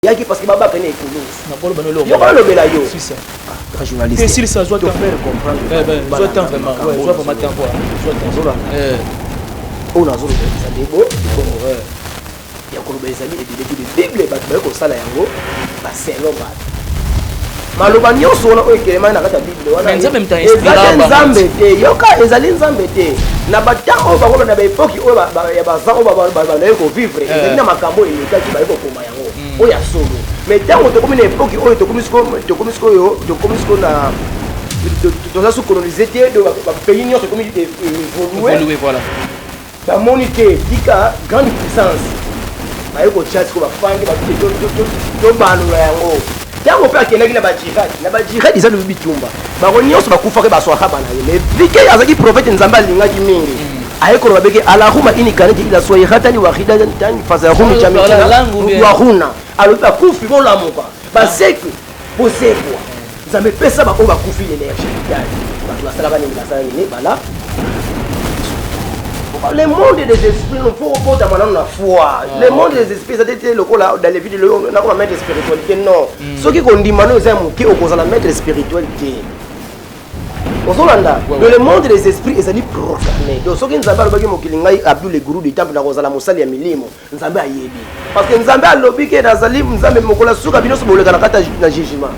Yaki parce que baba connaît économiste. Na bolo banolo. Yo ba lobela yo. C'est ça. Grand journaliste. C'est ça soit faire comprendre. Soit temps vraiment. Ouais, soit vraiment temps quoi. Soit temps. On a zolo ça debo. Bon ya ko lobela ça et de Bible ba ko sala yango ba selo ba. Maloba nyonso wana o ekelema na kata Bible wana. Nzambe mta inspira ba. Nzambe te. Yoka ezali nzambe te. Na batango ba ko na ba époque o ba ya ba za o ba na ko vivre. Ezali na makambo eleka ki ba ko koma yango. Oya solo mais tant que comme une époque oyo to komisko na dans sous colonisé de pays nyonso comme évoluer voilà ba monité dika grande puissance ba yoko chance ko ba fangi ba to banu yango tant pe akenaki na ba jihad isa le bitumba ba ko nyonso ba kufa ke ba so khaba na ye bike azaki prophète nzamba lingaki mingi ayekolo babeke alahuma inikaniki ila swayhatani wahidatan fasahum jamia wahuna aloba kufi bolamuka baseke bosekwa nzambe pesa ba oba kufi l'énergie batu basala bani bala le monde des esprits il faut reporter maintenant la foi le monde des esprits ça était le là dans les vidéos on a quoi mettre spiritualité non ce qui qu'on dit maintenant c'est qui au cause la mettre spiritualité le monde des esprits est allé profané donc ce qui nzambe alobaki mokili ngai abdul le gourou du temple na kozala mosali ya milimo nzambe ayebi parce que nzambe alobi ke nazali nzambe mokola suka bino so boleka na kata na jugement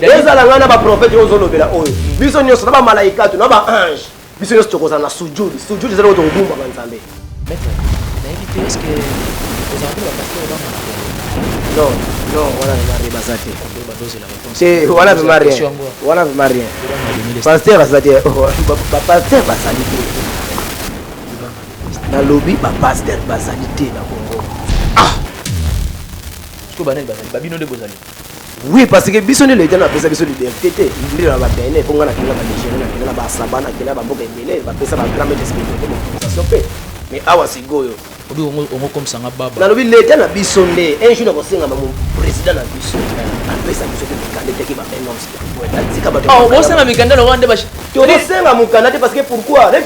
ezala ngana ba prophète ozolobela oyo biso nyonso na ba malaika to na ba ange biso nyonso tokozala na sujudi ezali ko tongumba ba nzambe est-ce que vous avez la pasteur non voilà le mari basate c'est voilà le mari pasteur basate pasteur basalite na lobby ba pasteur basalite na Congo ko banel babino de bozali oui parce que biso ne le temps apesa biso liberté te ndira ba bene ponga na kinga ba déjeuner na kinga ba sabana kinga ba mboka emele ba pesa ba grand maître spirituel comme ça sope mais awa sigoyo obi ongo comme ça baba na lobi l'état na biso nde un jour na kosenga ma président na biso apesa biso ke candidat ki ba annonce tika ba on senga mikanda lo wande ba to senga mukanda te parce que pourquoi ba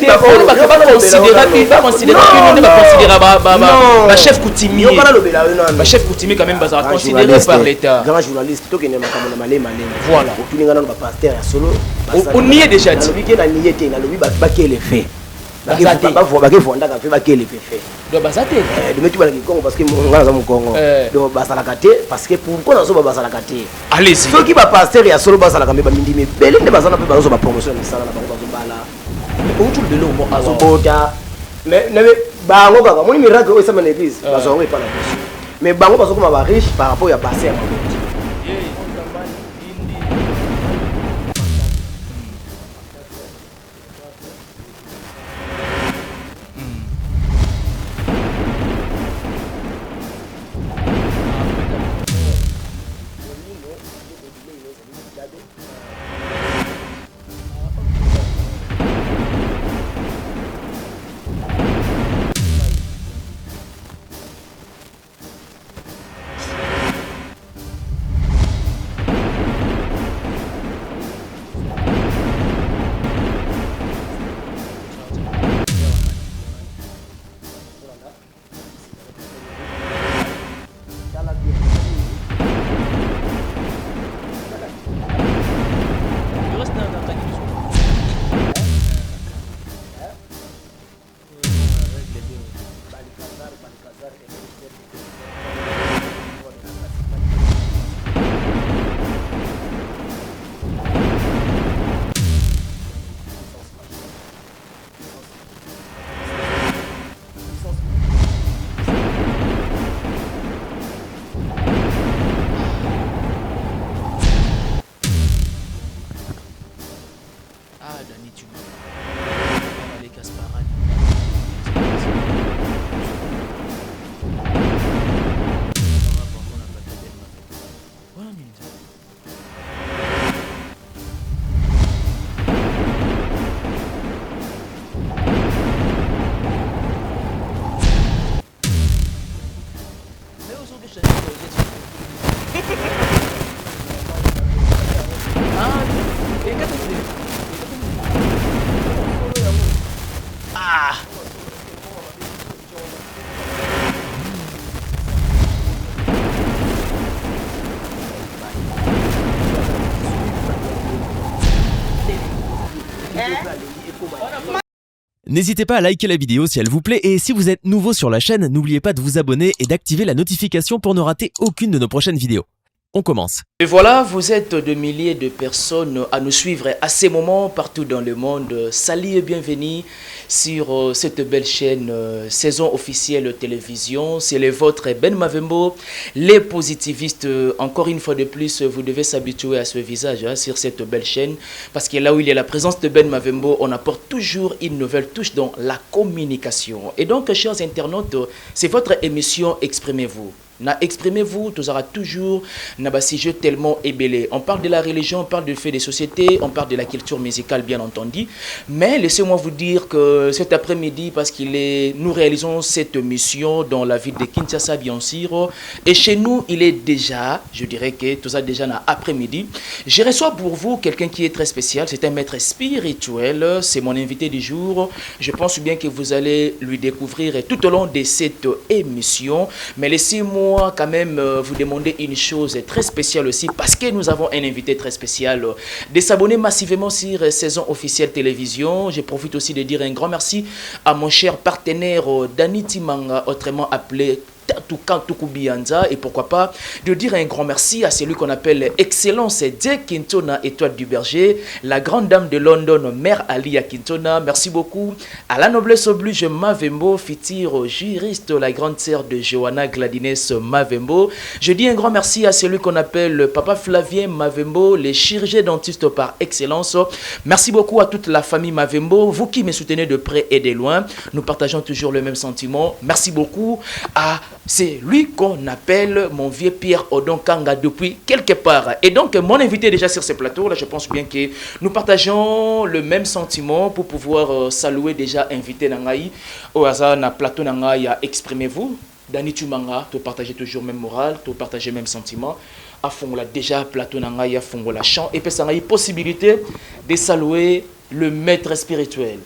considérer ba chef coutumier ba chef coutumier quand même ba considéré par l'état grand journaliste to ke ne makambo na malema voilà otuninga na ba pasteur ya solo on y est déjà dit lobi ke na nié te na lobi ba ke le fait bakevondaka mpe bakele mpe fe donc baza te dometu bana kikongo parce que nga naza mokongo donc basalaka te parce que pourquoi nazoba basalaka te allez-y soki bapaster ya solo basalaka mpe bamindimi ebele nde bazana mpe bazoba promotion ya misala na bango bazobala outu lelo mo azobota bango kaka moni miracle oyo esama na église bazwango epa na biso mais bango bazokoma bariche par rapport ya paster ya bango N'hésitez pas à liker la vidéo si elle vous plaît et si vous êtes nouveau sur la chaîne, n'oubliez pas de vous abonner et d'activer la notification pour ne rater aucune de nos prochaines vidéos. On commence. Et voilà, vous êtes de milliers de personnes à nous suivre à ces moments partout dans le monde. Salut et bienvenue sur cette belle chaîne saison officielle télévision. C'est le vôtre Ben Mavembo, les positivistes. Encore une fois de plus, vous devez s'habituer à ce visage sur cette belle chaîne parce que là où il y a la présence de Ben Mavembo, on apporte toujours une nouvelle touche dans la communication. Et donc, chers internautes, c'est votre émission Exprimez-vous. Exprimez-vous, tu auras toujours un sujet tellement ébélé. On parle de la religion, on parle du fait des sociétés, on parle de la culture musicale, bien entendu. Mais laissez-moi vous dire que cet après-midi, parce nous réalisons cette mission dans la ville de Kinshasa, bien sûr. Et chez nous, il est déjà, je dirais que tout ça déjà dans l'après-midi. Je reçois pour vous quelqu'un qui est très spécial. C'est un maître spirituel. C'est mon invité du jour. Je pense bien que vous allez lui découvrir tout au long de cette émission. Mais laissez-moi quand même vous demander une chose très spéciale aussi parce que nous avons un invité très spécial de s'abonner massivement sur saison officielle télévision. Je profite aussi de dire un grand merci à mon cher partenaire Dani Timanga, autrement appelé Tukubianza, et pourquoi pas de dire un grand merci à celui qu'on appelle Excellence Dje Kintona, étoile du berger, la grande dame de London, Mère Alia Kintona. Merci beaucoup à la noblesse oblige Mavembo, futur juriste, la grande sœur de Johanna Gladines Mavembo. Je dis un grand merci à celui qu'on appelle Papa Flavien Mavembo, les chirurgiens dentistes par excellence. Merci beaucoup à toute la famille Mavembo, vous qui me soutenez de près et de loin. Nous partageons toujours le même sentiment. Merci beaucoup à c'est lui qu'on appelle mon vieux Pierre Odon Kanga depuis quelque part. Et donc, mon invité déjà sur ce plateau, là, je pense bien que nous partageons le même sentiment pour pouvoir saluer déjà invité Nangaï. Au hasard, na plateau Nangaï, exprimez-vous. Dani Tumanga, tu partages toujours même morale, tu partages même sentiment. À fond, là, déjà, plateau Nangaï, à fond, la chant. Et puis, ça a une possibilité de saluer le maître spirituel.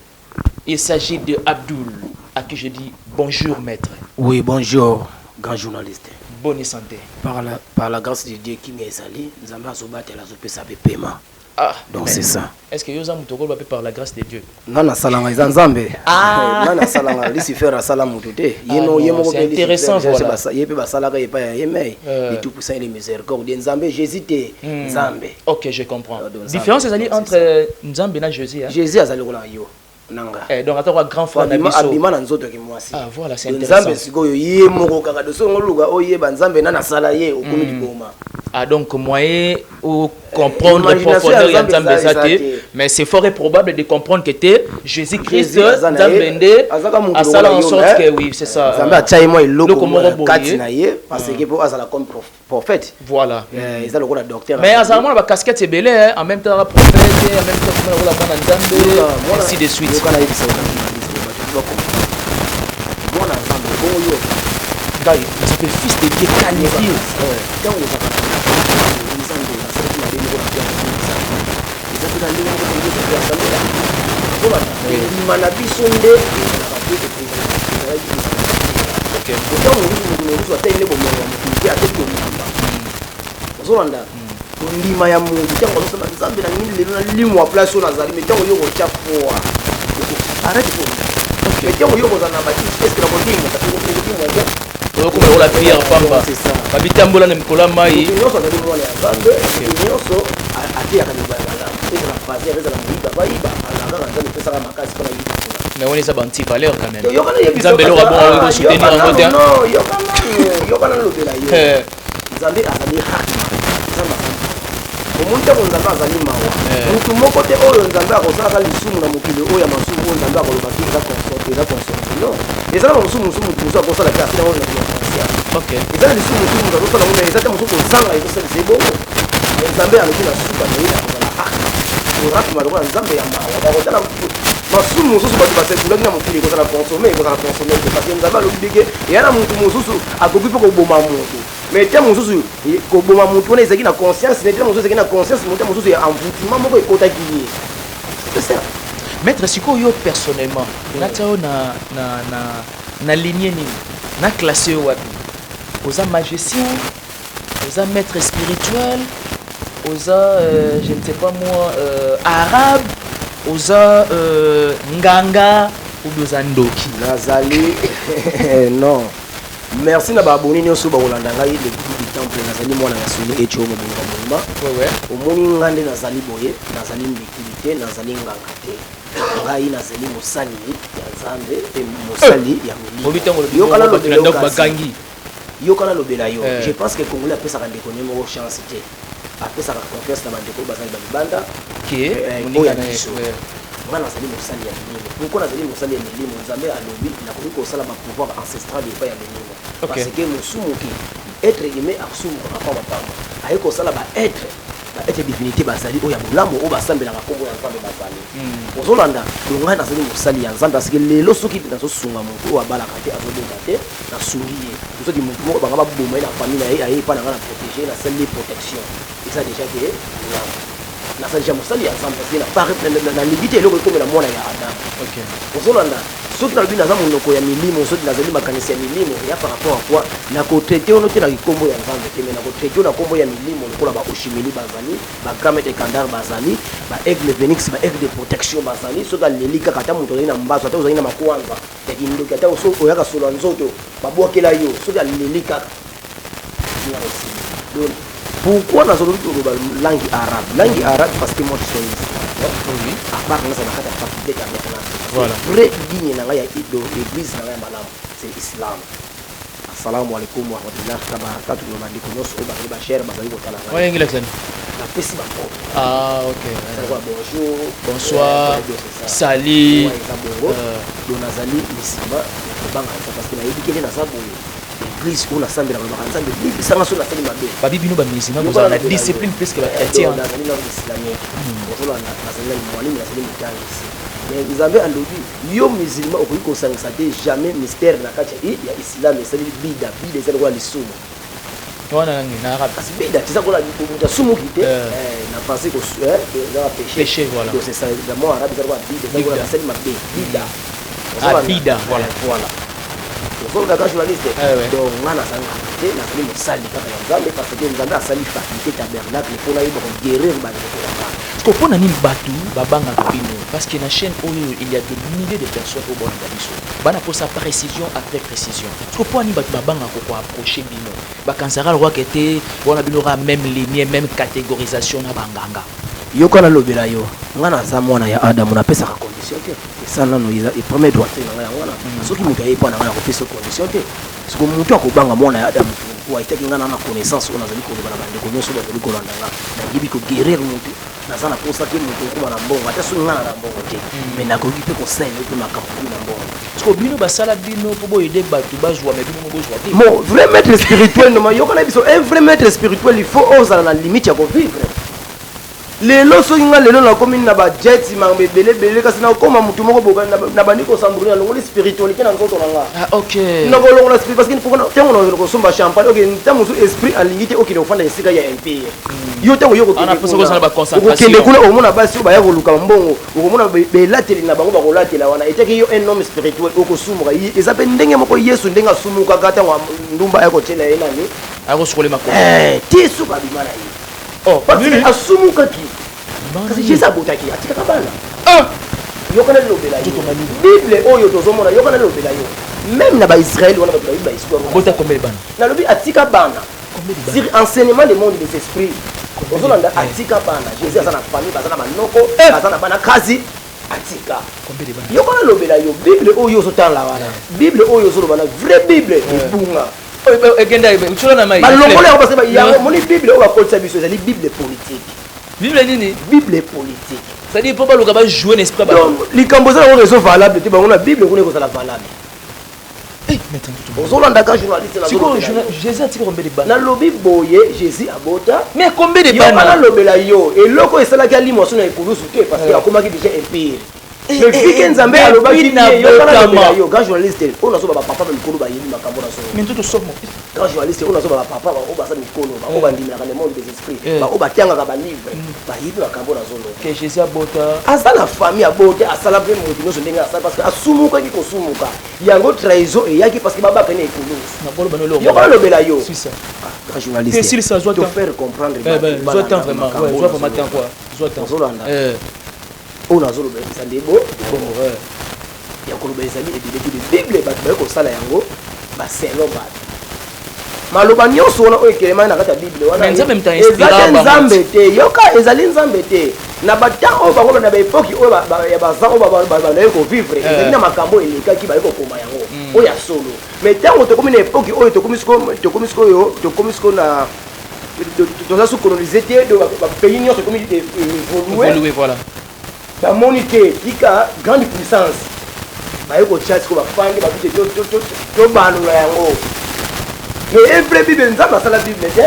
Il s'agit de Abdoul, à qui je dis bonjour maître. Oui, bonjour, grand journaliste. Bonne santé. Par la grâce de Dieu qui m'est allé, nous avons sobattu la soupe sa paiement. Ah, donc c'est ça. Est-ce que Yosa Moutoko va par la grâce de Dieu? Non, non, salanga Zanzambe. Ah, non, non, salanga Lucifer Salamouté. C'est intéressant, voilà. Il peut pas salaga et pas aimer. Et tout pour ça il est miséricorde. Nzambe, j'hésitais. Nzambe. Ok, je comprends. Différence c'est entre Nzambe et Jésus. Jésus a zali kola yo. Donc attends, grand frère Nabiso. Abima na nzoto ki mwasi. Ah voilà, c'est intéressant. Nzambe sikoyo yé moko kaka de songo luga oyeba Nzambe na sala ye okumi liboma. Ah donc moyen ou comprendre profondeur ya Nzambe zate, mais c'est fort et probable de comprendre que t'es Jésus-Christ Nzambende a sala en sorte que oui, c'est ça. Nzambe a tchaye moi loko kati na ye parce que pour azala comme prophète. Voilà. Ils ont le docteur. Mais azala moi la casquette c'est belé en même temps prophète en même temps la bana Nzambe ainsi de suite. Kana hivi sawa. Bona Nzambe boyo. Gars, c'est le fils de Dieu qualifié. Quand on va Nzambe na sala na lelo kwa Nzambe na lelo kwa Nzambe. Bona mana bisonde na babuke président. OK. Autant on soit tellement bon on a tout mamba. Ozolanda. Ndima ya mungu tango nosema Nzambe na ngini lelo na limwa place on azali mais tango yoko chapoa. Arrête pour. Mais tango yoko za na bati est-ce que la bonne parce que on comme la prière pamba. C'est ça. Babitambola na mikola mai. Nous sommes allés voir les Nzambe. Nous sommes à dire que nous voilà. Et la phase est la muiba baiba. Alors là on peut ça makasi pour la vie. Mais on est ça banti valeur quand même. Nzambe lo bon soutenir en mode. Non, yokana lobela yo. Nzambe azali haki. Omuntu ko Nzambe azali mawa. Mutu moko te oyo Nzambe akosala lisumu na mokili oyo masumu oyo Nzambe akoloba kika consorter. Non. Ezala musumu mutu akosala kasi na oyo na conscience. OK. Ezala lisumu mutu akosala ngombe ezata mutu kozanga ekosala sebo. Nzambe alukina suka na ina kozala haki. Oratu maloko ya Nzambe ya mawa. Bakotala masumu mususu bato basekula na mokili kozala consommer parce que Nzambe alobike yana mutu mususu akoki pe koboma mutu. Mais tiens mon souci, comme mon tourné c'est qui na conscience, mais tiens mon souci c'est qui na conscience, mon tiens mon souci en envoûtement mon ko kota qui. C'est ça. Maître siko yo personnellement, na tao na lignée ni, na classé wapi. Aux magicien, aux maître spirituel, aux je ne sais pas moi arabe, aux nganga, ou Zandoki. Nazali non. Merci na baboni nyonso ba kolanda ngai le coup du temple nazali mwana ya solo echo mo bonga bonga. Ouais. Omoni ngande nazali boye, nazali mbikilité, nazali nganga te. Ngai nazali mosali ya Nzambe pe mosali ya milimo. Obitango Yo kana lobela bagangi. Yo kana lobela yo. Je pense que Congolais apesa ka ndeko nyemo chance te. Apesa ka confiance na bandeko bazali ba libanda. Qui moninga na Ngana nazali mosali ya milimo. Pourquoi nazali mosali ya milimo? Nzambe alobi na koki kosala ba pouvoir ancestral de ya milimo. Parce que musumuki être aimé akusumuka pa mapamba. Ayiko sala ba être divinité bazali oya bulamu o basambela makombo ya Nzambe bazali. Ozolanda longa nazali mosali ya Nzambe parce que lelo soki nazo sunga moto wa balaka te azobonga te na sungiye. Soki moto moko banga ba boma na famille na ye pa na ngana protéger na celle de protection. Et ça déjà que na ça déjà mosali ya Nzambe parce que na par na limite eloko comme la mona ya Adam. OK. Ozolanda soki na bina za monoko ya milimo soki nazali makanisi ya milimo ya par rapport à quoi na ko traiter ono te na kikombo ya Nzambe te mais na ko traiter na kombo ya milimo lokola ba oshimeli bazali ba gramet de kandar bazali ba aigle phoenix ba aigle de protection bazali soki alelika kata moto na mbazo ata ozali na makwanza ya kindo kata so oyaka solo nzoto babwakela yo soki alelika donc pourquoi nous avons la langue arabe? Langue arabe parce que moi je suis musulman. Oui. À part nous avons la faculté maintenant. Voilà. Vrai digne na ya ido église na ya malam c'est l'islam. Assalamu alaikum wa rahmatullahi wa barakatuh. Nous mandi ko nyos o ba ba cher ba ko tala. Ouais anglais sen. La pesi ba ko. Ah OK. Bonjour. Bonsoir. Salut. Donazali musulman. Banga parce que na yibikele na sabu. Église on a sambe na Nzambe bible sanga so na sali mabe ba bibi no ba musulman vous avez la discipline presque ba chrétien na zali na islamique ozolo na zali na mwalimu na zali mutangisi mais Nzambe alobi yo musulman okoki kosangisa te jamais mystère na kati ya islam esali bida ezali kwa lisumu wana ngi na arabe kasi bida tisa kola muta sumu kite na penser que dans péché voilà donc c'est ça le mot arabe ezali kwa bida ezali kwa sali mabe bida bida voilà Pour le journaliste, donc on a un salle parce que nous avons sali faculté tabernacle pour guérir je comprends nani batu babanga kabino parce que na chaîne oyo il y a des milliers de personnes au bord de biso bana pour sa précision après précision je comprends ni batu babanga ko approcher bino ba kansara roi kete bona bino ra même ligne même catégorisation na banganga yo kana lobela yo ngana za mwana ya Adam na pesa ka condition te ça non il premier droit te ngana ngana soki mutu ayepa na ngana ko pesa condition te siko mutu akobanga mwana ya Adam ko itaki ngana na connaissance ona zali ko bana bande ko nyoso ba zali ko landa nga na yibi ko guérir mutu na sana posa ke mutu ko na mbongo ata so ngana na mbongo te mais na ko kipe ko sel ko na ka na mbongo siko bino basala bino po boyede batu bazwa mais bino bozwa te bon vrai maître spirituel no yo kana biso un vrai maître spirituel il faut oser la limite ya ko vivre lelo soki nga lelo na komi na ba jet mambe belebele kasi na koma mutu moko boka na bandi ko sambulina longoli spiritualité na nzoto na nga OK na ko longola spirit parce que pourquoi tango na ko somba champagne OK ntamu so esprit aligité OK na ofanda esika ya MP yo tango yo ko ana poso ko sala ba concentration ko kende kuna omona basi o ba ya ko luka mbongo okomona belateli na bango ba ko latela wana etaki yo un homme spirituel o ko sumuka ezape ndenge moko Yesu ndenga sumuka kata wa ndumba ya ko tshela yena ni ako sukole makoko ti suka bimana yi oh parce que asumuka ki kasi Jésus abotaki atika kabana yokana lobela yo Bible oyo tozomona yokana lobela yo même na ba Israël wana ba histoire bota kombe bana na lobi atika bana sur enseignement des mondes des esprits ozolanda atika bana Jésus azana famille bazana manoko bazana bana kazi atika kombe de bana yokana lobela yo Bible oyo zotala wana Bible oyo zolobana vraie Bible ebunga egenda uchola na mai balongole parce que yango moni Bible oyo akolisa biso ezali Bible politique Bible nini Bible politique c'est-à-dire pour pas le gaba jouer n'esprit ba likambo za ngo so valable te bango na Bible ko ne ko sala valable maintenant tout ozolanda ka journaliste na siko Jésus atiko kombe de bana na lobi boye Jésus abota mais combien de bana na lobela yo eloko esala ka limo so na ekulusu te parce que akomaki déjà empire mais fike nzambe alobaki na yo grand journaliste on aso ba papa ba mikolo ba yeli makambo na so mais tout somo grand journaliste on aso ba papa ba o ba sa mikolo ba o ba ndimela ka le monde des esprits ba o ba tianga ka ba livre ba yeli makambo na so que Jésus abota asala famille abota asala pe mutu no so ndenga asala parce que asumuka ki kosumuka yango trahison et yaki parce que baba pene ekulusu na bolo bano lo yo ba lobela yo c'est ça grand journaliste c'est ça soit te faire comprendre soit temps vraiment ouais soit vraiment temps quoi soit temps on a zolo be sandebo ya koloba ezali ebele bible bato baye kosala yango baselo bato maloba nyonso wana oyo ekelema na kati ya bible wana ezali nzambe te yoka ezali nzambe te na batango oyo bango na baepoki oyo ya bazan oyo banaye kovivre ezali na makambo elekaki baye kokoma yango oyo ya solo mais ntango tokomi na epoki oyo tokomi sikoyo na toza sous colonisé te bapays nyonso tokomi évolué bamoni te tika grande puissance baye kotya sikoyo bafandi babi te tobanula yango mais vrai bible nzambe asala bible te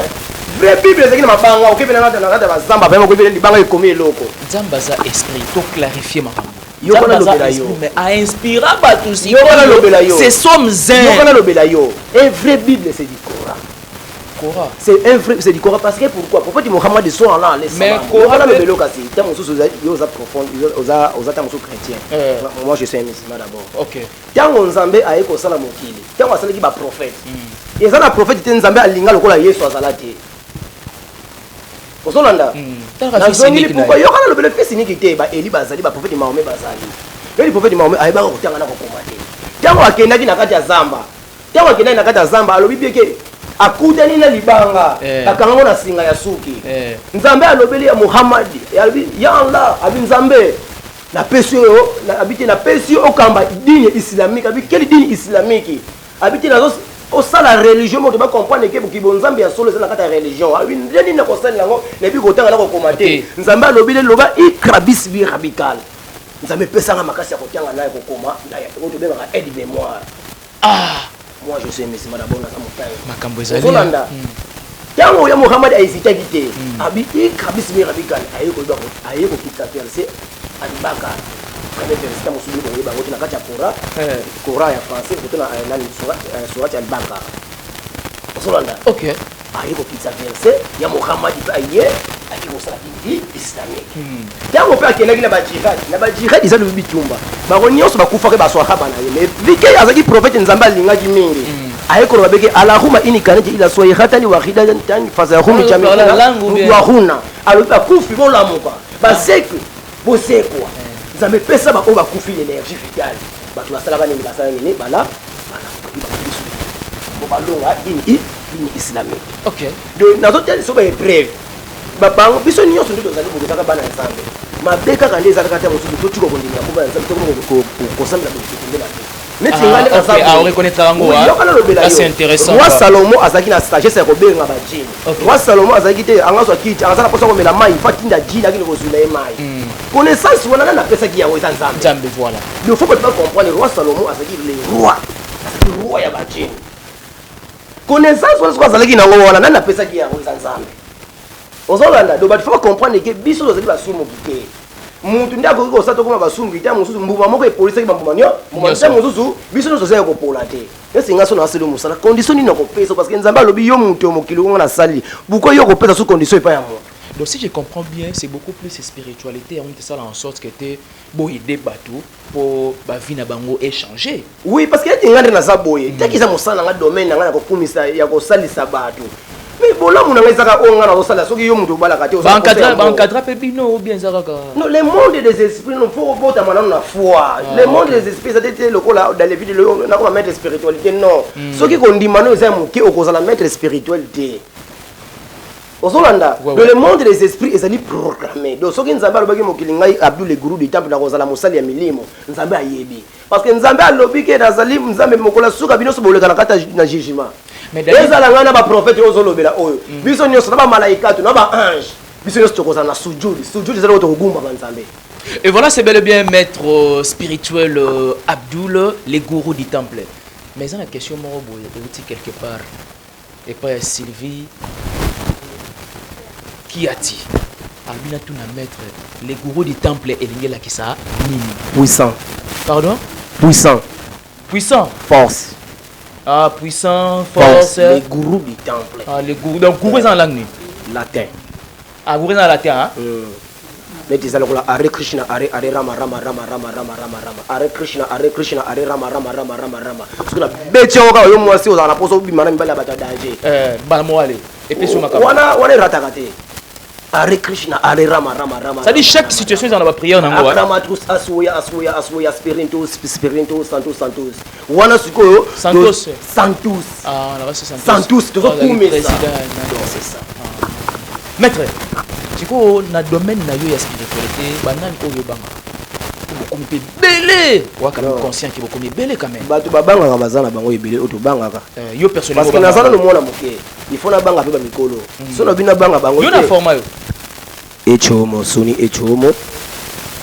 vrai bible ezalaki na mabanga okebena na kati ya bazamba bayama okebena libanga ekomi eloko nzambe aza esprit to clarifier makambo yokona lobela yo mais a inspira bato aussi yokona lobela yo c'est somme zen yokona lobela yo un vrai bible c'est du Coran c'est un vrai c'est du Coran parce que pourquoi prophète Mohammed sont là les mais Coran lobelo kasi tant mon sous oza profond oza tant sous chrétien moi je suis un musulman d'abord OK tango nzambe aye ko sala mokili tango asalaki ba prophète ezana prophète te nzambe alinga lokola Yesu azalaki osolanda nazongili pourquoi yokana lobelo fils niki te ba Eli bazali ba prophète Mahomet bazali eli prophète Mahomet aye ba ko tanga na ko komate tango akendaki na kati ya zamba tango akendaki na kati ya zamba alobi bieke akutani na libanga akangango na singa ya suki nzambe alobeli ya Muhammad ya Allah abi nzambe na pesi oyo abiti na pesi okamba dini islamique abi quelle dini islamique abiti na osala religion moto ba comprendre ke bukibo nzambe ya solo ezala kata religion abi ndeni na kosala yango na bi kotanga na ko komate nzambe alobeli loba ikrabis bi radical nzambe pesanga makasi ya kotanga na ko koma na ya ko tobenga aide mémoire moi je suis musulman d'abord na samutai makambo ezali olanda tango ya Muhammad aizitaki te abi ikrabis bi radical aye ko kita percer alibaka kane verset musubi ko yeba ngoti na kati ya Coran ya français ko tuna nani surati alibaka osolanda OK aye ko kita verset ya Muhammad aye akiko sala dini islamique tango pe akendaki na bajihad izali bitumba bako nyonso bakufa ke baswahaba na ye mais vike azaki prophète nzamba lingaki mingi aye ko babeke allahumma inni kanati ila swayhatani wahidatan tan fazahum jamila wa huna aloba kufi bolamuka basekwe bosekwa nzambe pesa ba oba kufi l'énergie vitale bato basala bani basala nini bala bo balonga dini islamique OK donc nazo telle so ba brève babango biso nyonso ndio tozali bokaka bana nzambe mabe kaka nde ezalaka te mosusu totiko kondimela kuba nzambe tokosambela bokitembela te neti ngale c'est intéressant roi Salomo azalaki na sagesse ya kobenga bajini roi Salomo azalaki te angazwa kiti angazala posa komela mai fatinda jini akili kozwila ye mai connaissance wana nana apesaki yango eza nzambe voilà il faut que tu comprendre roi Salomo azalaki le roi ya bajini connaissance wana soki azalaki nango wana nana apesaki yango eza nzambe ozolanda do bato faut comprendre que biso tozali basumu kite mutu nde akoki kosala tokoma basungu ite mosusu mbuma moko epolisaki bambuma nte mosusu biso nyonso ozali kopola te esinga so na asali mosala condition nini akopesa parce que nzambe alobi yo mutu mokili ongo na sali buko yo kopesa sous condition epai ya moto. Donc si je comprends bien, c'est beaucoup plus spiritualité on fait ça en sorte que tu bon aider bateau pour ba vie na bango échanger. Oui parce que ngande na za boye taki za mosala nga domaine nga na kokumisa ya kosalisa bateau. Mais bola muna ngezaka onga na kosala soki yo mutu bala kati bankadra pe bino ou bien zaka. Non le monde des esprits non faut bota manana na foi. Le monde des esprits ça était le cola dans les vidéos na ko mettre spiritualité non. Soki ko ndima no za muke okozala mettre spiritualité. Ozolanda le monde des esprits ezali programmé donc soki nzambe alobaki mokili ngai abdu le guru du temple na kozala mosali ya milimo nzambe ayebi parce que nzambe alobi ke nazali nzambe mokola suka bino so boleka na kata na jugement mais ezala ngana ba prophète ozolobela oyo biso nyonso na ba malaika na ba ange biso nyonso tokozala na sujudi ezali to kugumba ba nzambe. Et voilà, c'est bel et bien maître spirituel Abdoul, les gourous du temple. Mais j'ai une question moi quelque part et pas Sylvie qui a-t-il Albina tout na maître les gourous du temple et l'ingéla qui ça nini puissant. Pardon? Puissant. Puissant. Force. Ah puissant, force. Les gourous du temple. Ah les gourous. Donc gourous en langue latin. Ah gourous en latin hein? Mais tu sais là Hare Krishna Hare Rama Rama Hare Krishna Hare Rama Rama. Parce que la bête oka yo mwasi oza na poso bimana mbala bata danger. Bala mo aller. Et puis sur ma wana ratakate. Hare Krishna, Hare Rama, Rama, Rama. Ça dit chaque situation dans la prière. Akramatus, Aswoya, Aswoya, Aswoya, Spiritus, Spiritus, Santos, Santos. Wana Suko, Santos. Santos. Ah, là-bas c'est Santos. Santos, tu vois, c'est ça. Maître, tu vois, dans le domaine de la spiritualité, banane au Yobanga. Beaucoup de belé. Ouais, quand même conscient qu'il y a beaucoup de belé quand même. Bah, tu vas banga bazana bango belé, auto banga. Yo personnellement. Parce que nazana le monde moké. Il faut na banga pe ba mikolo. So na bina banga bango. Yo na format yo. Echomo, Sony Echomo.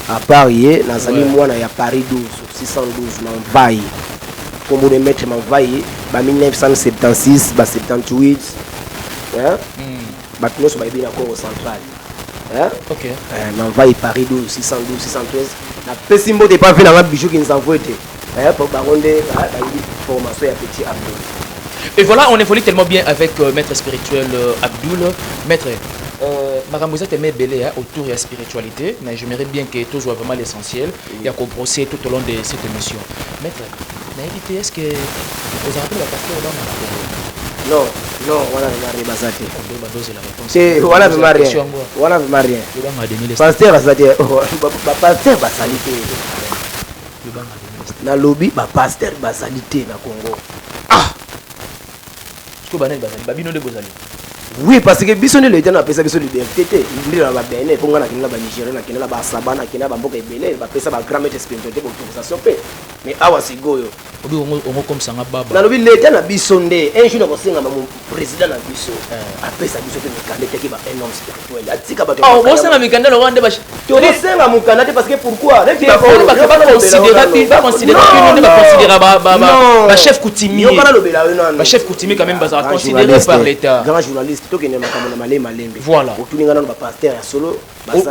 À Paris, nazali mwana ya Paris 12, 612 na Mvayi. Comme on mettre Mvayi, ba 1976, ba 78. Hein? Bah nous sommes bien à Congo central. Hein? OK. Mvayi Paris 12, 612, 613. La Pessimbo n'est pas venu dans la bijou qui nous envoie. Pour baronner la formation à petit Abdul. Et voilà, on évolue tellement bien avec maître spirituel Abdul. Maître, Maramouza t'aimait belé autour de la spiritualité, mais j'aimerais bien que tout soit vraiment l'essentiel et à comprendre tout au long de cette émission. Maître, est-ce que vous avez rappelé la pasteur dans Non, non, voilà, on a basé. C'est voilà, on rien. Pasteur Azati, pasteur Basalite. Na lobby, pasteur Basalite na Congo. Ah! Est-ce que Banel Basali, Babino de Bozali? Oui, parce que biso ne le temps appelle ça biso liberté. Il dit là ba Bénin, pour ngana kina ba Nigeria, na kina ba Sabana, kina ba mboka ebele, ba pesa ba grand spiritualité pour autorisation paix. Mais awa sigoyo. Obi ongo comme ça baba. Na lobi le temps na biso nde, un jour na kosenga mon président na biso. Apesa biso te mekande te ki ba un homme spirituel. Atika ba to. Ah, on senga mikande lo wande ba. To senga mukanda te parce que pourquoi? Il va considérer ba chef coutumier. Ba chef coutumier quand même ba considéré par l'état. Grand journaliste to kene makambo na malé malembe. Voilà. Otuninga na ba pasteur ya solo.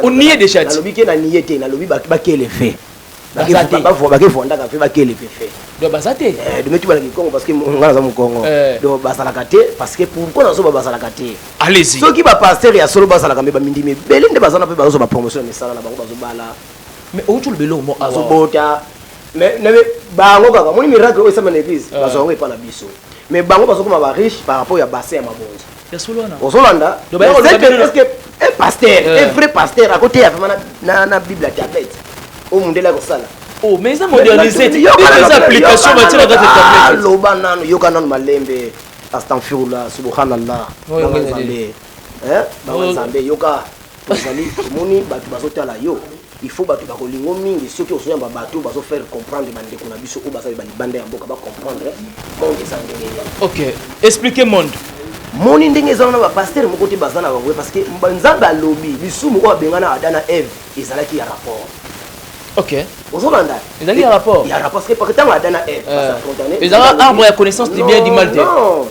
On y est déjà. Na lobi ke na niete, na lobi ba kele fait. Parce que pourquoi allez-y ceux qui va passer ya solo basala kambe ba mindimi belinde bazana pe bazo ba promotion misala na bango bazo bala mais otu le belo mo azo bota mais bango kaka moni miracle o sama na église bazo ngo epana biso mais bango bazo kuma ba riche par rapport ya bassin ya mabonza ya solo na ozolanda est-ce que un pasteur un vrai pasteur à côté ya na bible ya tablette au monde là comme ça. Oh, mais ça modernisé. Il y a des applications qui tirent dans cette tablette. Lobanano, yokanan malembe, astaghfirullah, subhanallah. Hein? Banzambe yoka, tozali moni batu bazotala yo. Il faut batu bakolingo mingi ceux qui ont ba batu bazo faire comprendre bande ko na biso o basali bande ya mboka ba comprendre monde sangenge. OK, expliquez monde. Moni ndenge ezana ba pasteur moko te bazana bangwe parce que banzambe alobi bisu moko abengana Adana Eve ezalaki ya rapport. OK. Ozolanda. Il y a rapport. Il y a rapport parce que par temps Adana Eve ils ont arbre ya connaissance du bien du mal.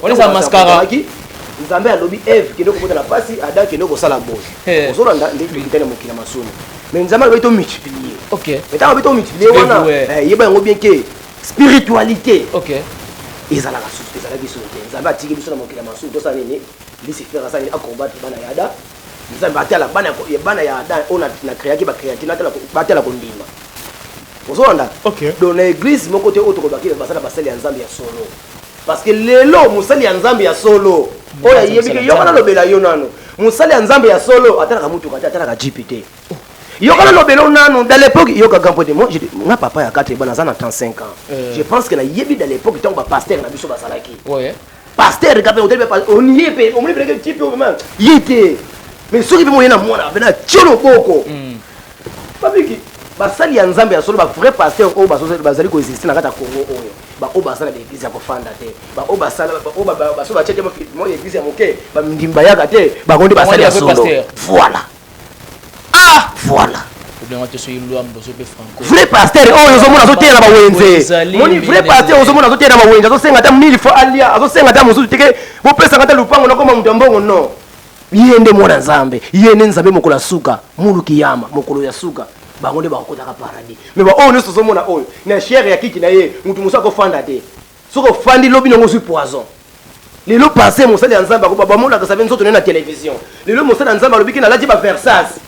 On est en mascara. Nzambe alobi Eve kendo ko na pasi Adam kendo ko sala boss. Ozolanda ndenge kitana mokila masumu. Mais nzambe alobi to multiplier. OK. Mais tant alobi to multiplier wana yeba ngo bien que spiritualité. OK. Ezala la source, ezala biso te. Nzambe atiki biso na mokila masumu to sa nini? Lucifer asa ni combattre bana ya Adam. Nzambe atala bana ya Adam on a créé ba créative atala batela ko ndima. Ozolanda. OK. Dans l'église mon côté autre ko bakile basala basali ya nzambe ya solo. Parce que lelo musali ya nzambe ya solo oya yebike yokana lobela yo nano musali ya nzambe ya solo atala mutu kata atala GPT yokana lobela nano dans l'époque yoka gampote moi je nga papa ya 4 bana zana 35 ans je pense que na yebi dans l'époque tant ba pasteur na biso basalaki ouais pasteur kapé hôtel on y est on me breke type vraiment yité mais soki pe moyena mwana bena tcholo boko babiki basali ya nzambe ya solo ba vrai pasteur o bazali ko exister na kata Congo oyo ba o basala de église ya kofanda te ba o basala ba o ba so ba tete mo église ya moke ba ndimba ya kate ba konde basali ya solo voilà ah voilà vrai pasteur oyo zo mona zo tera ba wenze moni vrai pasteur zo mona zo tera ba wenze zo senga ta 1000 fois alia zo senga ta musu teke bo pesa ngata lupango na koma mutambongo no yende mwana nzambe yende nzambe mokolo suka mulu kiyama mokolo ya suka bangonde bakota ka paradis mais ba on so mona oyo na chere ya kiki na ye mutu musa ko fanda te soko fandi lobi ngo su poison lelo passé mosali ya nzamba ko ba mona ka sabe nzoto na télévision lelo mosali ya nzamba lobi kina lati ba versas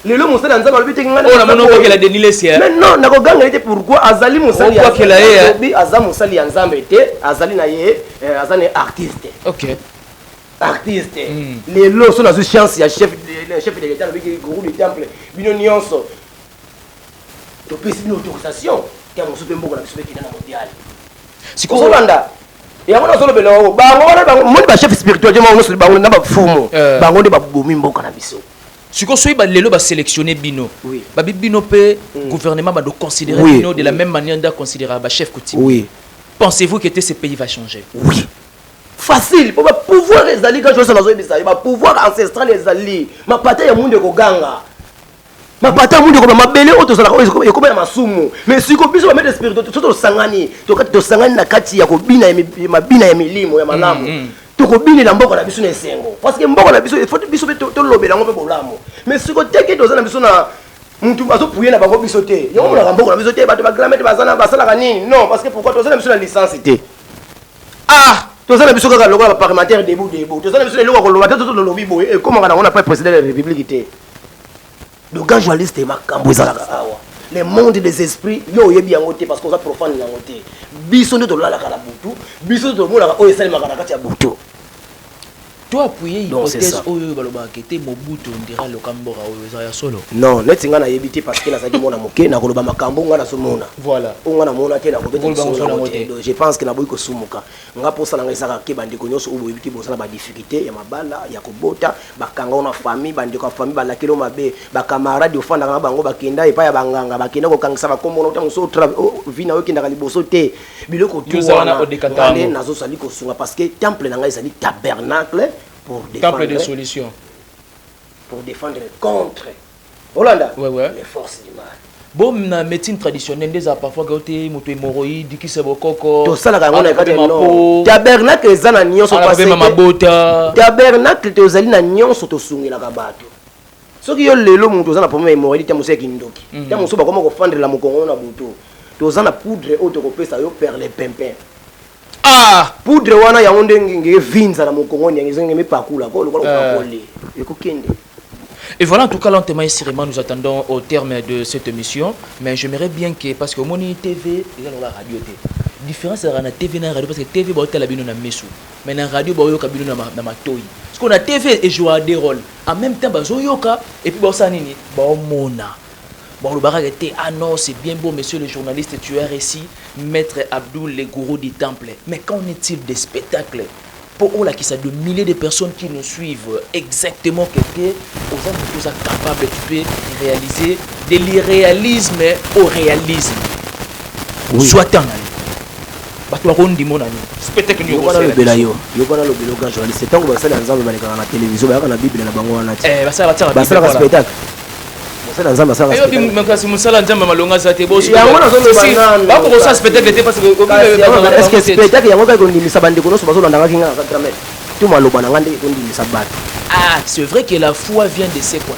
lelo mosali ya nzamba lobi te ngana on a mono ko kela denile sia mais non na ko ganga ite pourquoi azali mosali ya nzamba lobi azali mosali ya nzamba te azali na ye azali artiste OK artiste les lots sont dans une chance il y a chef de l'état avec le groupe du temple bino nyonso to pesi une autorisation tia mosu pe mboko na biso pe na mondial siko Olanda et on a solo belo bango mo ba chef spirituel mo no bango na ba fumo bango de ba bomi mboka na biso siko soyi ba lelo ba sélectionner bino oui ba bino pe gouvernement ba do considérer bino de la même manière da considérer ba chef coutumier oui pensez-vous que ce pays va changer oui facile pour pouvoir les alliés quand je suis dans le pays ma pouvoir ancestral les alliés ma pata ya munde ko ganga ma pata munde ko ma bele auto sala ko ko ya masumu mais si ko biso ba mettre spirituel to sangani to sangani na kati ya ko bina ya mabina ya milimo ya malamu to ko bina na mboko na biso na esengo parce que mboko na biso il faut biso to lobela ngo pe bolamo mais si ko teke to na biso na muntu bazo pouyer na bango biso te yo mo na mboko na biso te ba to ba grammaire bazana basala kanini non parce que pourquoi to na biso na licence te ah tozana biso kaka lokola parlementaire debout tozana biso eloko koloba te toto lolobi boye ekomaka nango na pas président de la république te le grand journaliste makambo ezalaka awa le monde des esprits yo oyebi yango te parce que oza profane yango te biso nde tolalaka na butu biso nde tomonaka oyo esalemaka na kati ya butu toi appuyer hypothèse oyo balobaka kete Mobutu ndira lokambora oyo za ya solo non neti nga nayebi te parce que nazalaki mona moke nakoloba makambo nga nazomona voilà oyo nga namona te je pense que naboyi kosumuka nga mposa na ngai ezaka ke bandeko nyonso oyo boyebi te bozala badifficulté ya mabala ya kobota bakanga na famille bandeko ya famille balakeli mabe bakamarade ofandaka na bango bakenda epai ya banganga bakenda kokangisa bakombono ntango so vi na oyo ekendaka liboso te biloko tuwana nazosali kosunga parce que temple na ngai ezali tabernacle pour temple de solution pour défendre contre Hollanda ouais les forces du mal bon na médecine traditionnelle des a parfois côté moto hémorroïde qui se bokoko to sala kango na kati no tabernacle ezana nyonso parce que mabota tabernacle to zali na nyonso to sungela ka bato soki yo lelo muntu ozana problème hémorroïde ta museki ndoki ta muso ba koma ko fendre la mokongo na buto to zana poudre auto ko pesa yo perle pimpin ah poudre wana ya onde ngenge vinza na mokongo nyenge zenge mipakula ko lokolo ko kole ekokende. Et voilà, en tout cas, lentement et sérieusement, nous attendons au terme de cette émission. Mais j'aimerais bien que, parce que mon TV, il y a la radio. La différence, c'est la TV et la radio, parce que TV, c'est la radio. Mais la radio, c'est la radio. Parce qu'on a TV et joue des rôles. En même temps, c'est yoka et puis c'est nini, mona. Bon, le barak était, ah non, c'est bien beau, monsieur le journaliste, tu as réussi, maître Abdoul, les gourous du temple. Mais qu'en est-il des spectacles? Pour eux, là, qui sont de milliers de personnes qui nous suivent exactement quelqu'un, aux hommes qui sont capables, tu peux réaliser de l'irréalisme au réalisme. Oui. Soit en allé. Spectacle yo kana lobela yo kana lobelo ka journaliste tango basala nzambe baleka na télévision ba na bible na bango wana ti basala spectacle basala nzambe basala spectacle yo bimaka musala nzambe malonga za te boso yango na zolo banana ba ko sa spectacle te parce que est-ce que spectacle yango ka ko ndimisa bandeko no so bazo landanga kinga na 4 mètres tout maloba na ngande ko ndimisa bato. Ah, c'est vrai que la foi vient de ce qu'on a.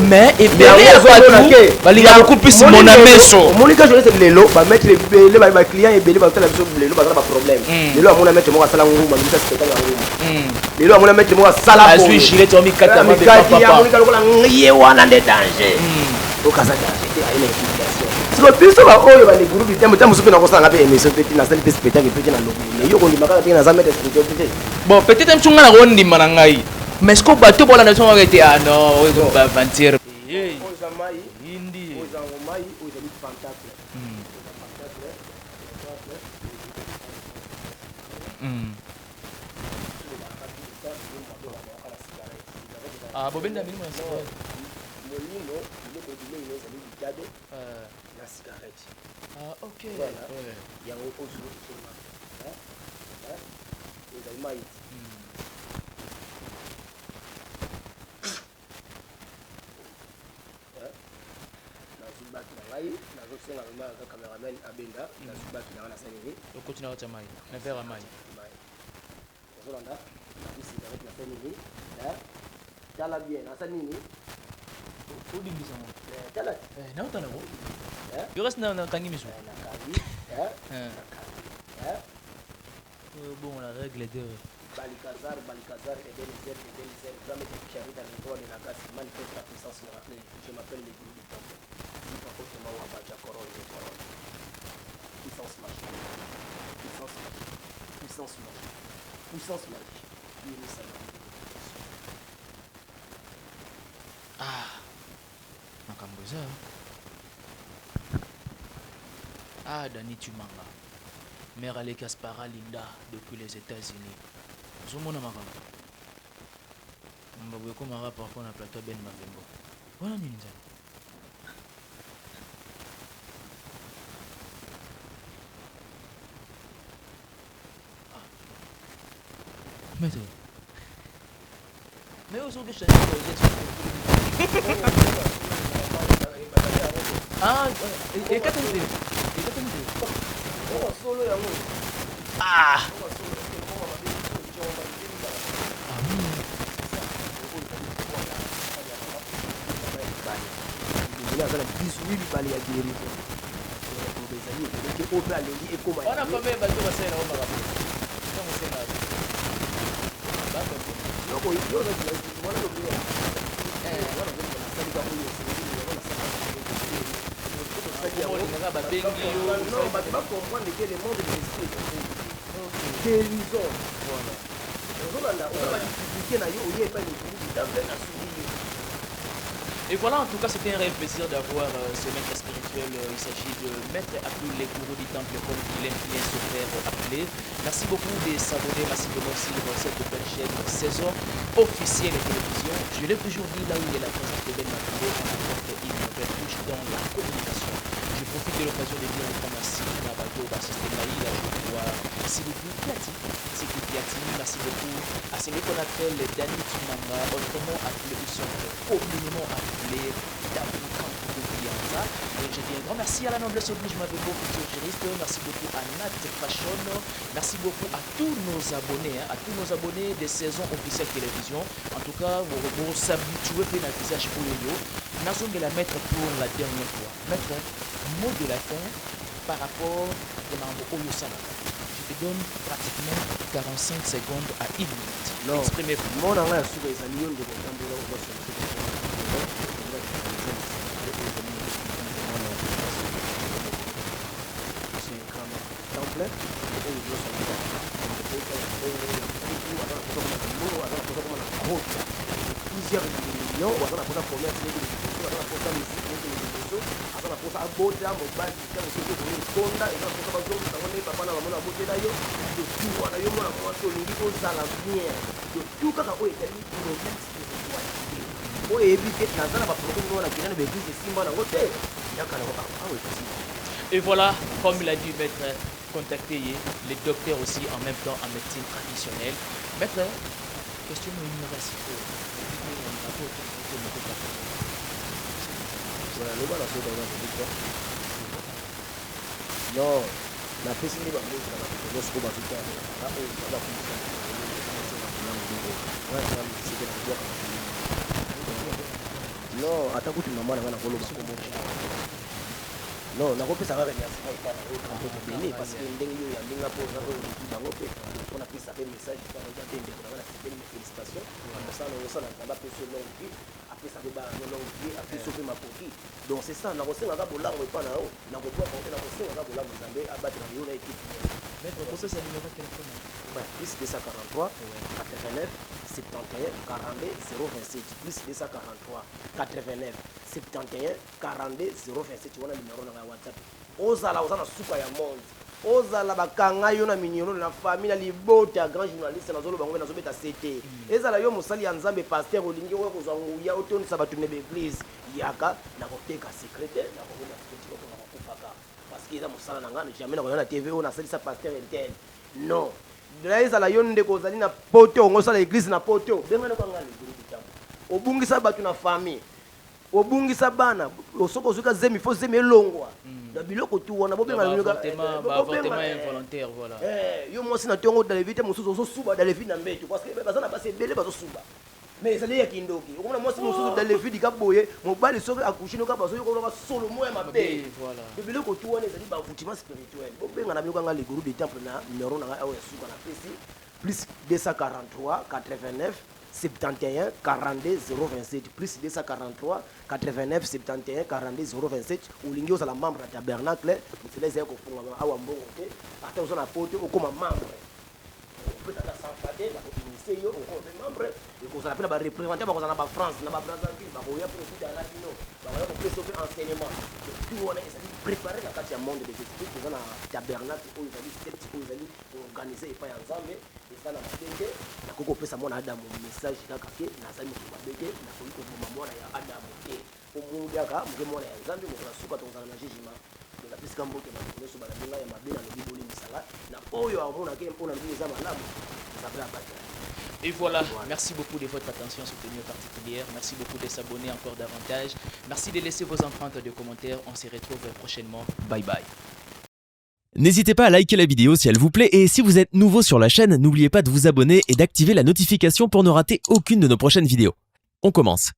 Mais et bien beaucoup plus mon ameso. Monica je laisse lelo ba mettre les clients et belé ba tala biso lelo ba ba problème. Lelo amona mettre mo sala nguma mi spectacle nguma. Lelo amona mettre mo sala ko. Azui gilet to mi kata ma papa. Ya Monica lokola ngiye wana de danger. Okaza danger te aile explication. Siko biso ba oyo ba les groupes tempo tempo so pe na ko sanga pe émission pe na salle spectacle pe na lobo. Yo ko ndimaka te na za mettre spectacle. Bon, peut-être même chunga na ko ndima na ngai. Mais ce qu'on va tout pour la nation arrêté ah non on va mentir ah bobenda minimo na cigarette ah ok yango ozo nazosenga vraiment ka cameraman abenda nazubaki na wana salini okoti na mai na vera mai ozolanda nabisi avec na salini tala bien na salini odimbisa mo tala na utana ko yo reste na kangi miso na kangi bon la règle de Balikazar et Denizer jamais de charité à l'école de la casse manifeste la puissance de la clé. Je m'appelle les gourous du temple. Si pas forcément on va dire corona et corona. Puissance magique. Puissance magique. Puissance magique. Puissance magique. Ah, Makamboza. Ah, Dani Tumanga. Mère Ale Kaspara Linda depuis les États-Unis. Zomona Makambo. Mbabwe ko mara par rapport na plateau Ben Mavembo. Voilà ninja. Mais aujourd'hui, je ah, et quand ah, et voilà, en tout cas, c'était un réel plaisir d'avoir ce maître spirituel. Il s'agit de Maître Abdoul, les gourous du temple, comme il aime bien se faire appeler. Merci beaucoup de s'abonner massivement sur cette belle chaîne saison officielle de télévision. Je l'ai toujours dit, là où il y a la présence de Ben Mafinde, on apporte une nouvelle touche dans la communication. Je profite de l'occasion de dire un grand merci à Bateau d'assister Maïla, je vois Sylvie Piatti. Sylvie Piatti, merci beaucoup à celui qu'on appelle Dani Tumanga, autrement appelé ou communément appelé Dabukan Koukianza. Je dis un grand merci à la noblesse oblige, ma beaucoup juriste. Merci beaucoup à Nat Fashion. Merci beaucoup à tous nos abonnés, à tous nos abonnés des saisons officielles télévision. En tout cas, vous s'habituez à un visage pour le Nous de la mettre pour la dernière fois. Maître, mot de la fin par rapport à Mambo Oyosala. Je te donne pratiquement 45 secondes à 1 minute. Exprimez-vous. Mon nom est plusieurs millions, on a posé combien de et voilà, comme il a dit Maître, contacter les docteurs aussi en même temps en médecine traditionnelle. Maître, question de l'université. Non, la non, atakuti mama na koloba non, na kopesa kaka nyasi ka bene parce que ndenge yo ya ndinga po na ko bango pe on a pris ça comme message pour regarder ndenge na la système félicitations en ça on ça na ba peso longue vie après ça ba longue vie après so pe makoki donc c'est ça na ko senga ka bolango pa na o na ko po na ko senga ka bolango zambe abattre na yo na équipe mais pour ça c'est numéro de téléphone plus 243 89 71 42 027 plus 243 89 71 42 027 wana numéro na WhatsApp ozala suka ya monde ozala bakanga yo na mignolo na famille libota grand journaliste na zolo bango na zobeta CT ezala yo musali ya nzambe pasteur olingi we kozwa nguya otonisa bato ne l'église yaka na koteka secrétaire na kokona secrétaire ko na kufaka parce que eza musala na ngana jamais na kona TV on a salisa pasteur intel non la ezala yo ndeko ozali na poto ngosala église na poto bengana kwa ngana libuli kitambo obungisa bato na famille obungisa bana osoko ozuka zemi fo zemi elongwa na biloko tu wana bobenga avortement involontaire voilà yo mwasi na tongo dalevite mosusu ozosuba dalevi na mbeto parce que baza na basi ebele bazosuba mais ezali ya kindoki okomona mwasi mosusu dalevi dikaboye mobali soki akushino ka bazo yokola solo moya mabe voilà biloko tu wana ezali bavoutima spirituel bobenga na biloko nga le groupe de temple na numéro na awa suka na pesi plus 243 89 71 42 027 plus 243 89 71 42 027 olingi ozala membre ya tabernacle mosela ezali kofunga awa mbongo te ata oza na poto okoma membre opesaka sans fade fixe yo on est membre et qu'on s'appelle ba représenter ba kozana ba France na ba Brazzaville ba koya pour tout à la bino ba koya pour faire enseignement tout on est préparer la carte monde des esprits dans na tabernacle où ils allaient cette où ils allaient organiser pas ensemble et ça na matenge na koko pesa mwana Adamu message kaka ke na sami ko babeke na ko ko mwana ya Adamu te omungu yaka mwana ya Nzambe mo na suka tongana na jugement la pisika mboke na nyonso balabinga ya mabe na lobi boli misala na oyo amona ke mpona ndio za malamu ça va battre. Et voilà, merci beaucoup de votre attention soutenue particulière. Merci beaucoup de s'abonner encore davantage. Merci de laisser vos empreintes de commentaires. On se retrouve prochainement. Bye bye. N'hésitez pas à liker la vidéo si elle vous plaît et si vous êtes nouveau sur la chaîne, n'oubliez pas de vous abonner et d'activer la notification pour ne rater aucune de nos prochaines vidéos. On commence.